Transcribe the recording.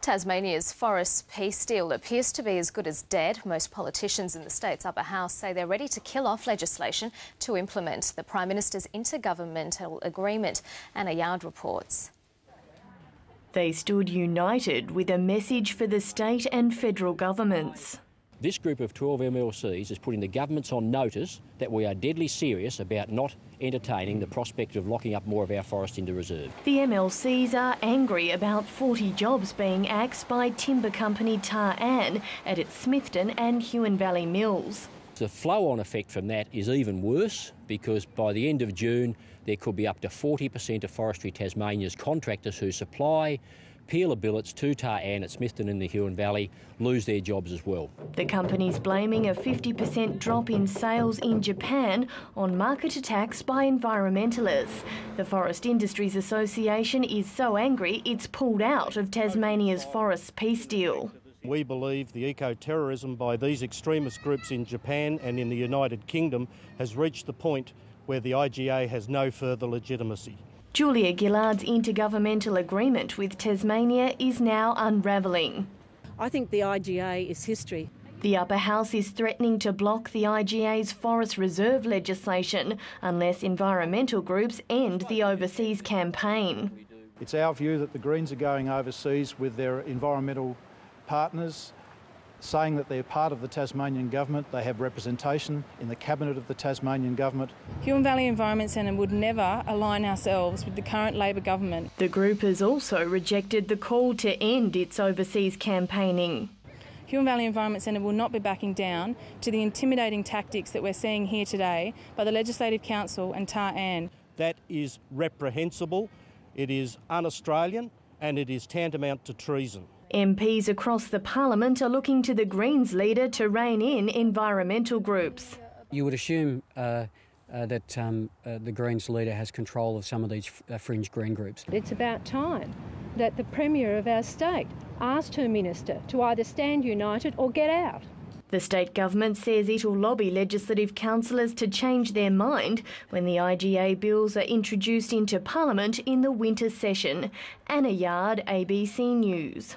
Tasmania's forest peace deal appears to be as good as dead. Most politicians in the state's upper house say they're ready to kill off legislation to implement the Prime Minister's intergovernmental agreement. Anna Yard reports. They stood united with a message for the state and federal governments. This group of 12 MLCs is putting the governments on notice that we are deadly serious about not entertaining the prospect of locking up more of our forest into reserve. The MLCs are angry about 40 jobs being axed by timber company Tania at its Smithton and Huon Valley mills. The flow-on effect from that is even worse, because by the end of June there could be up to 40% of Forestry Tasmania's contractors who supply peeler billets to Tania at Smithton in the Huon Valley lose their jobs as well. The company's blaming a 50% drop in sales in Japan on market attacks by environmentalists. The Forest Industries Association is so angry it's pulled out of Tasmania's forest peace deal. We believe the eco-terrorism by these extremist groups in Japan and in the United Kingdom has reached the point where the IGA has no further legitimacy. Julia Gillard's intergovernmental agreement with Tasmania is now unravelling. I think the IGA is history. The upper house is threatening to block the IGA's forest reserve legislation unless environmental groups end the overseas campaign. It's our view that the Greens are going overseas with their environmental partners, saying that they're part of the Tasmanian government. They have representation in the cabinet of the Tasmanian government. Huon Valley Environment Centre would never align ourselves with the current Labor government. The group has also rejected the call to end its overseas campaigning. Huon Valley Environment Centre will not be backing down to the intimidating tactics that we're seeing here today by the Legislative Council and Tania. That is reprehensible, it is un-Australian and it is tantamount to treason. MPs across the parliament are looking to the Greens leader to rein in environmental groups. You would assume that the Greens leader has control of some of these fringe Green groups. It's about time that the Premier of our state asked her minister to either stand united or get out. The state government says it'll lobby legislative councillors to change their mind when the IGA bills are introduced into Parliament in the winter session. Anna Yard, ABC News.